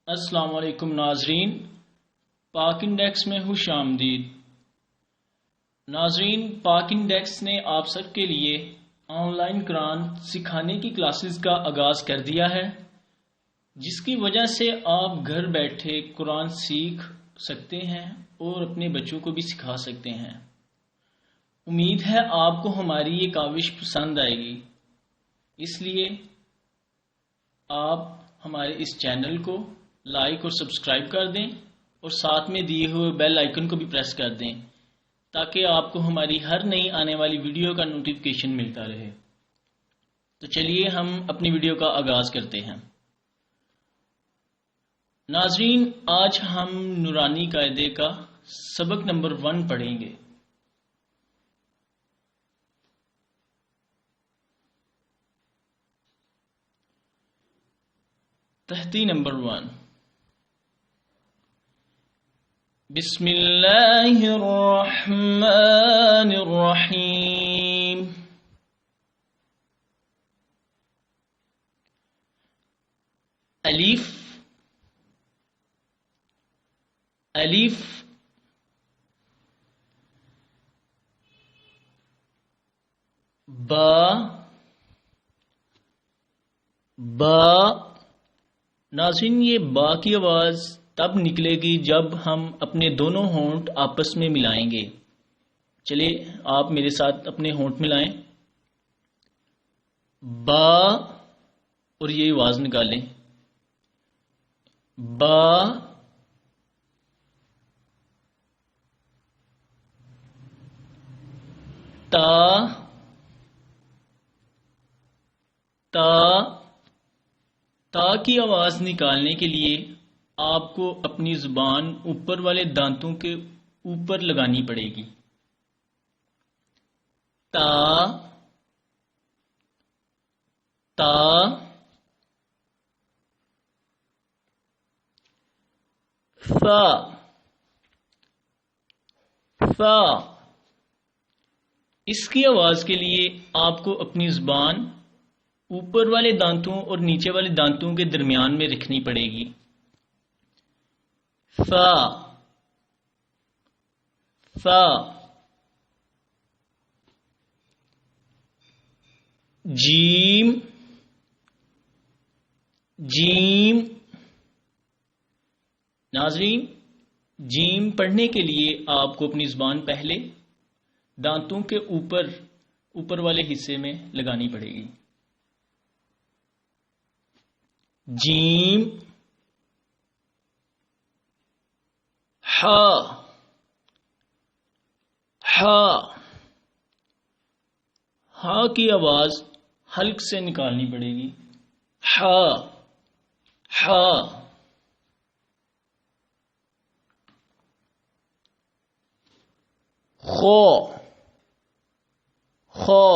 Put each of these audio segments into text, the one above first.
السلام علیکم ناظرین، پاک انڈیکس میں خوش آمدید۔ ناظرین، پاک انڈیکس نے آپ سب کے لیے آن لائن قرآن سکھانے کی کلاسز کا آغاز کر دیا ہے، جس کی وجہ سے آپ گھر بیٹھے قرآن سیکھ سکتے ہیں اور اپنے بچوں کو بھی سکھا سکتے ہیں۔ امید ہے آپ کو ہماری یہ کاوش پسند آئے گی، اس لیے آپ ہمارے اس چینل کو لائک اور سبسکرائب کر دیں اور ساتھ میں دیے ہوئے بیل آئیکن کو بھی پریس کر دیں تاکہ آپ کو ہماری ہر نئی آنے والی ویڈیو کا نوٹیفیکیشن ملتا رہے۔ تو چلیے ہم اپنی ویڈیو کا آغاز کرتے ہیں۔ ناظرین، آج ہم نورانی قاعدے کا سبق نمبر 1 پڑھیں گے۔ تحتی نمبر 1، بسم اللہ الرحمن الرحیم۔ الف الف با با۔ ناظرین، یہ با کی آواز تب نکلے گی جب ہم اپنے دونوں ہونٹ آپس میں ملائیں گے۔ چلیے آپ میرے ساتھ اپنے ہونٹ ملائیں، با، اور یہ آواز نکالیں، با تا تا۔ تا کی آواز نکالنے کے لیے آپ کو اپنی زبان اوپر والے دانتوں کے اوپر لگانی پڑے گی۔ تا تا۔ فا فا۔ اس کی آواز کے لیے آپ کو اپنی زبان اوپر والے دانتوں اور نیچے والے دانتوں کے درمیان میں رکھنی پڑے گی۔ فا فا۔ جیم جیم۔ ناظرین، جیم پڑھنے کے لیے آپ کو اپنی زبان پہلے دانتوں کے اوپر والے حصے میں لگانی پڑے گی۔ جیم ہا ہا۔ ہا کی آواز حلق سے نکالنی پڑے گی۔ ہا ہا۔ خو خو۔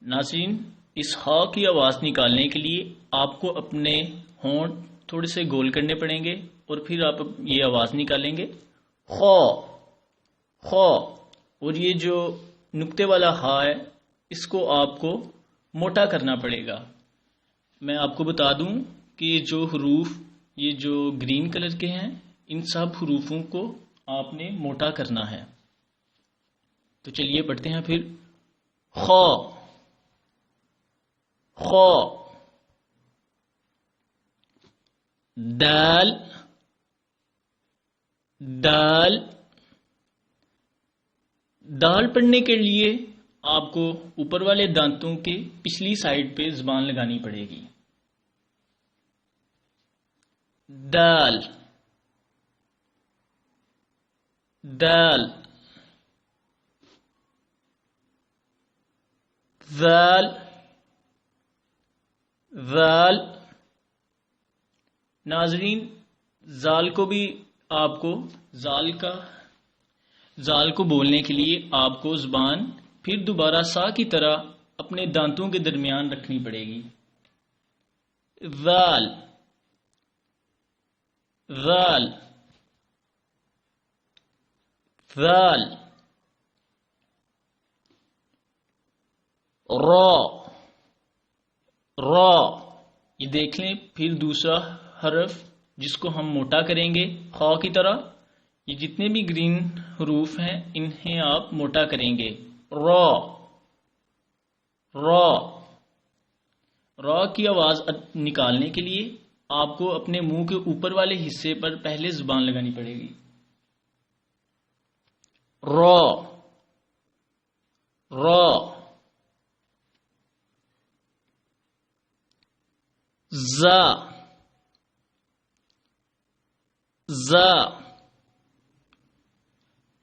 ناظرین، اس خا کی آواز نکالنے کے لیے آپ کو اپنے ہونٹ تھوڑے سے گول کرنے پڑیں گے اور پھر آپ یہ آواز نکالیں گے، خو خو۔ اور یہ جو نقطے والا ہا ہے، اس کو آپ کو موٹا کرنا پڑے گا۔ میں آپ کو بتا دوں کہ جو حروف یہ جو گرین کلر کے ہیں، ان سب حروفوں کو آپ نے موٹا کرنا ہے۔ تو چلیے پڑھتے ہیں پھر۔ خو خو۔ دال دال۔ دال پڑھنے کے لیے آپ کو اوپر والے دانتوں کے پچھلی سائڈ پہ زبان لگانی پڑے گی۔ دال دال۔ ذال ذال۔ ناظرین، زال کو بھی آپ کو زال کو بولنے کے لیے آپ کو زبان پھر دوبارہ سا کی طرح اپنے دانتوں کے درمیان رکھنی پڑے گی۔ ذال ذال ذال۔ را را۔ یہ دیکھ لیں، پھر دوسرا حرف جس کو ہم موٹا کریں گے خا کی طرح، یہ جتنے بھی گرین حروف ہیں انہیں آپ موٹا کریں گے. را، را. را کی آواز نکالنے کے لیے آپ کو اپنے منہ کے اوپر والے حصے پر پہلے زبان لگانی پڑے گی. را، را. زا، زا.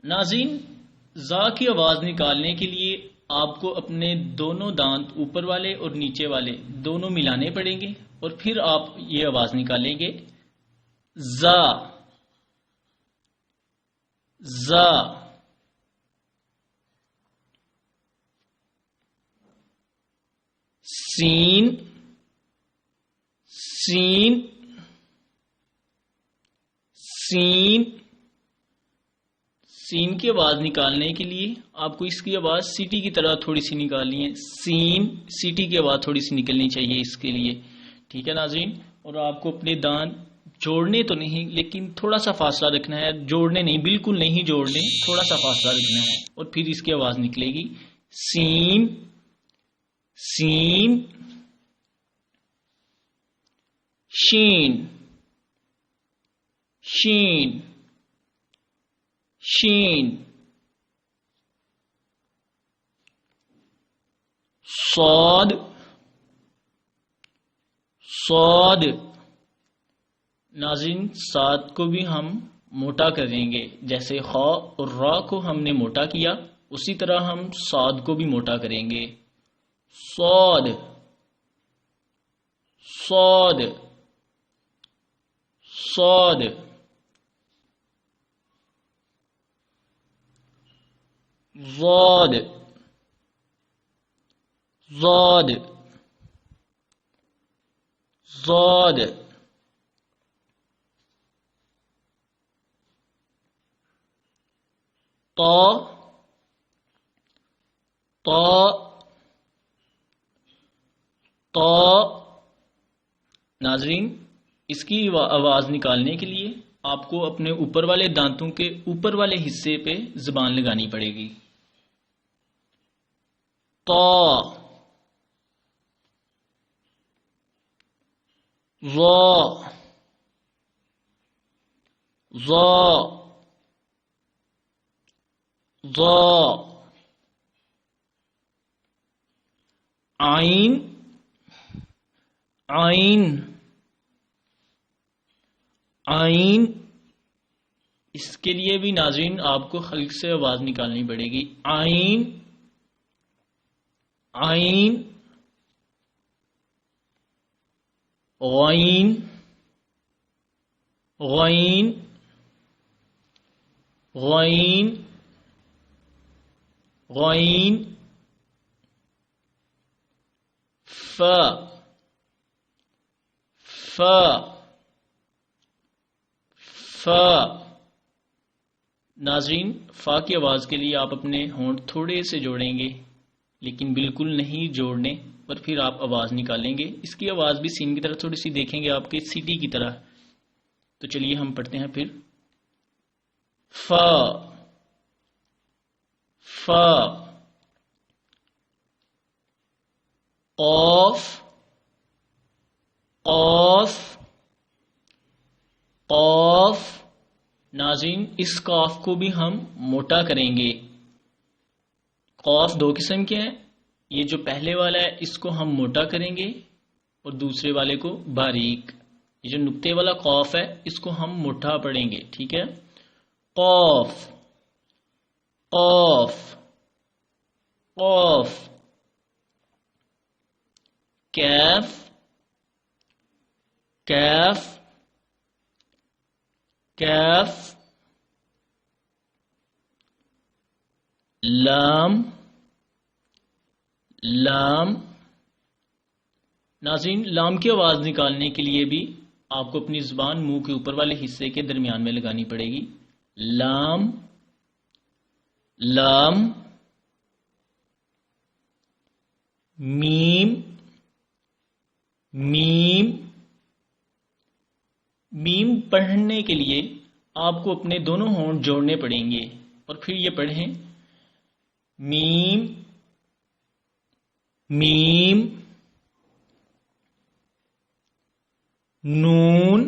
ناظرین، زا کی آواز نکالنے کے لیے آپ کو اپنے دونوں دانت اوپر والے اور نیچے والے دونوں ملانے پڑیں گے اور پھر آپ یہ آواز نکالیں گے. زا، زا. سین، سین، سین. سین کی آواز نکالنے کے لیے آپ کو اس کی آواز سیٹی کی طرح تھوڑی سی نکالنی ہے. سین، سیٹی کی آواز تھوڑی سی نکلنی چاہیے اس کے لیے. ٹھیک ہے ناظرین، اور آپ کو اپنے دانت جوڑنے تو نہیں لیکن تھوڑا سا فاصلہ رکھنا ہے. جوڑنے نہیں، بالکل نہیں جوڑنے، تھوڑا سا فاصلہ رکھنا ہے اور پھر اس کی آواز نکلے گی. سین، سین. شین، شین، شین. صاد، صاد. ناظرین، صاد کو بھی ہم موٹا کریں گے. جیسے خا اور را کو ہم نے موٹا کیا اسی طرح ہم صاد کو بھی موٹا کریں گے. صاد، صاد، صاد. ضاد، ضاد، ضاد. طا، طا، طا. ناظرین، اس کی آواز نکالنے کے لیے آپ کو اپنے اوپر والے دانتوں کے اوپر والے حصے پہ زبان لگانی پڑے گی. طا، ظا، ظا، ظا. عین، عین، عین. اس کے لیے بھی ناظرین آپ کو خلق سے آواز نکالنی پڑے گی. عین، عین. غین، غین، غین، غین. ف، ف، ف. ناظرین، فا کی آواز کے لیے آپ اپنے ہونٹ تھوڑے سے جوڑیں گے لیکن بالکل نہیں جوڑنے اور پھر آپ آواز نکالیں گے. اس کی آواز بھی سین کی طرح تھوڑی سی دیکھیں گے آپ کے سیٹی کی طرح. تو چلیے ہم پڑھتے ہیں پھر. فا، فا. قاف، قاف، قاف. ناظرین، اس قاف کو بھی ہم موٹا کریں گے. قاف دو قسم کے ہیں. یہ جو پہلے والا ہے اس کو ہم موٹا کریں گے اور دوسرے والے کو باریک. یہ جو نقطے والا قاف ہے اس کو ہم موٹا پڑھیں گے. ٹھیک ہے. قاف، قاف، قاف. کیف، کیف، کیف. لام، لام. ناظرین، لام کی آواز نکالنے کے لیے بھی آپ کو اپنی زبان منہ کے اوپر والے حصے کے درمیان میں لگانی پڑے گی. لام، لام. میم، میم میم پڑھنے کے لیے آپ کو اپنے دونوں ہونٹ جوڑنے پڑیں گے اور پھر یہ پڑھیں میم میم نون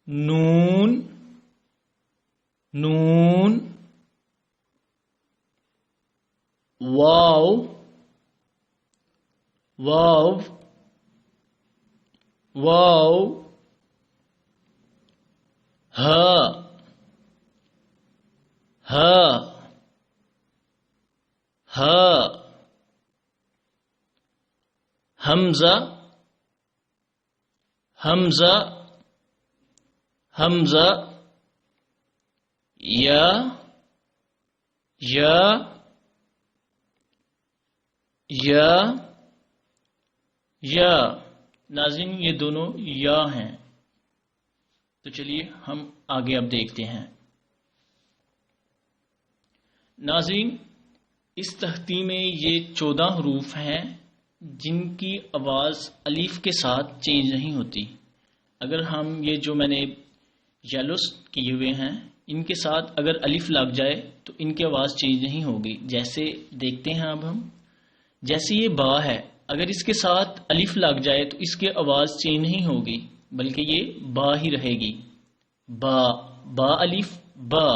نون نون واو واو واو ہا ہا ہا حمزہ حمزہ حمزہ یا یا یا یا ناظرین یہ دونوں یا ہیں. تو چلیے ہم آگے اب دیکھتے ہیں. ناظرین اس تختی میں یہ 14 حروف ہیں جن کی آواز الف کے ساتھ چینج نہیں ہوتی. اگر ہم یہ جو میں نے یلوز کیے ہوئے ہیں ان کے ساتھ اگر الف لگ جائے تو ان کی آواز چینج نہیں ہوگی. جیسے دیکھتے ہیں اب ہم، جیسے یہ با ہے، اگر اس کے ساتھ الف لگ جائے تو اس کی آواز چینج نہیں ہوگی بلکہ یہ با ہی رہے گی. با با الف با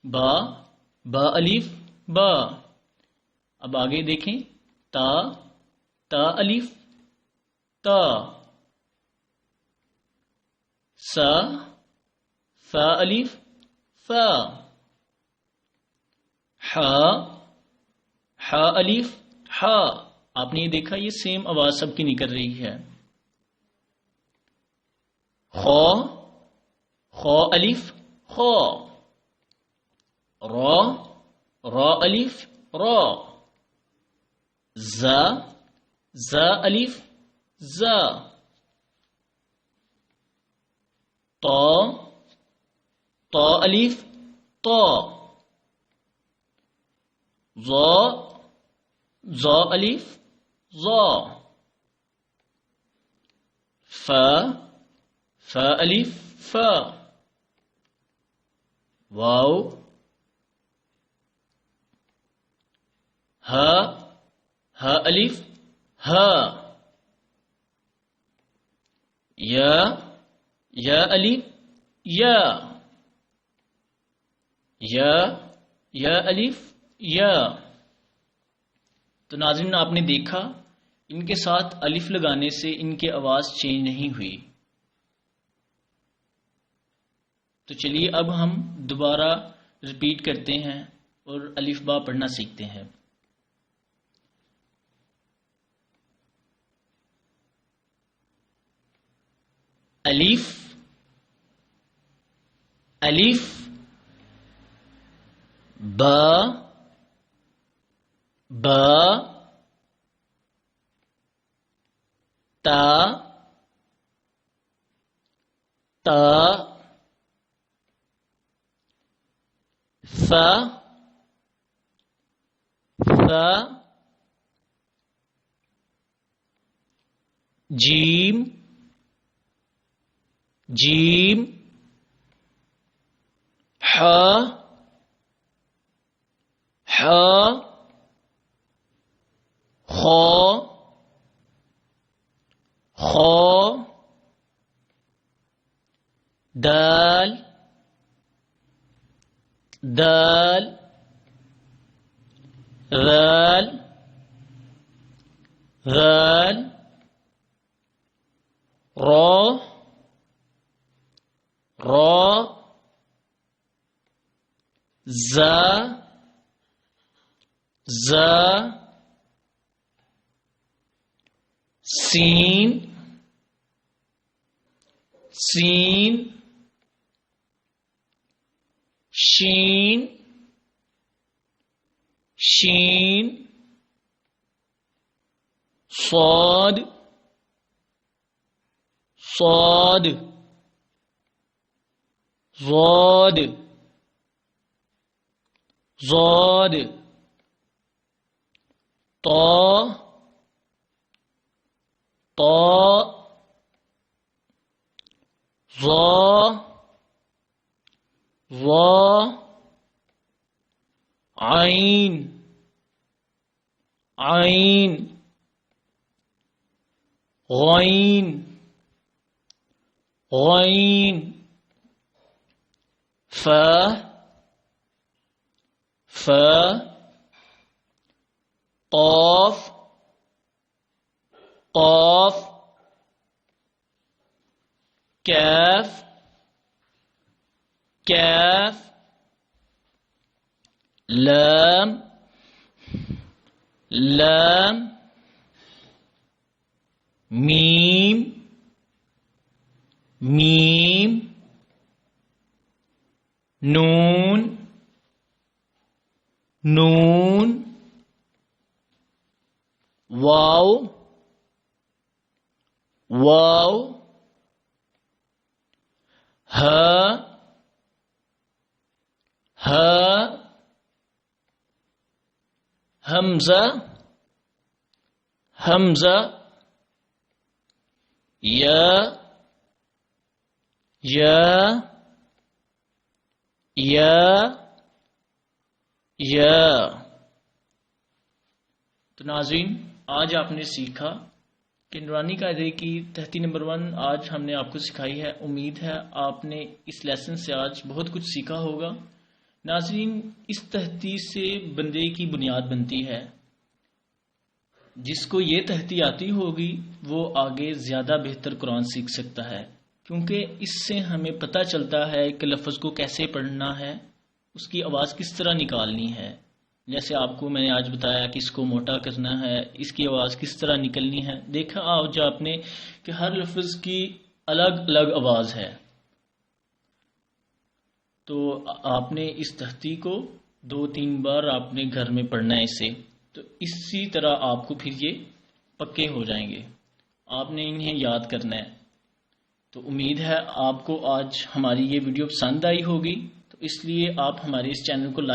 با با الف با. اب آگے دیکھیں تا تا الف تا سا فا الف فا حا حا الف حا. آپ نے یہ دیکھا یہ سیم آواز سب کی نکل رہی ہے. خا خا الف خا را را الف را زا زا الف زا طا طا الف طا ظا ظا الف ظا فا فا الف فا واو ہا ہا الف ہا یا یا الف یا یا یا الف یا. تو ناظرین آپ نے دیکھا ان کے ساتھ الف لگانے سے ان کی آواز چینج نہیں ہوئی. تو چلیے اب ہم دوبارہ ریپیٹ کرتے ہیں اور الف با پڑھنا سیکھتے ہیں. الف الف با با تا تا ثا ثا جیم جیم حا حا خا خا دال دال ذال ذال را را زا زا سین سین شین شین صاد صاد ضاد ضاد طا طا ظا ظا عین عین غین غین فا فا قاف قاف کاف کاف لام لام میم میم نون نون واو واو ہا ہا حمزہ حمزہ یا یا یا یا تو ناظرین، آج آپ نے سیکھا کہ نورانی قاعدے کی تہتی نمبر 1 آج ہم نے آپ کو سکھائی ہے۔ امید ہے آپ نے اس لیسن سے آج بہت کچھ سیکھا ہوگا۔ ناظرین، اس تہتی سے بندے کی بنیاد بنتی ہے۔ جس کو یہ تہتی آتی ہوگی وہ آگے زیادہ بہتر قرآن سیکھ سکتا ہے، کیونکہ اس سے ہمیں پتہ چلتا ہے کہ لفظ کو کیسے پڑھنا ہے، اس کی آواز کس طرح نکالنی ہے۔ جیسے آپ کو میں نے آج بتایا کہ اس کو موٹا کرنا ہے، اس کی آواز کس طرح نکلنی ہے۔ دیکھا آج آپ نے کہ ہر لفظ کی الگ الگ آواز ہے۔ تو آپ نے اس تہتی کو 2-3 بار آپ نے گھر میں پڑھنا ہے اسے، تو اسی طرح آپ کو پھر یہ پکے ہو جائیں گے، آپ نے انہیں یاد کرنا ہے۔ تو امید ہے آپ کو آج ہماری یہ ویڈیو پسند آئی ہوگی، تو اس لیے آپ ہمارے اس چینل کو لائک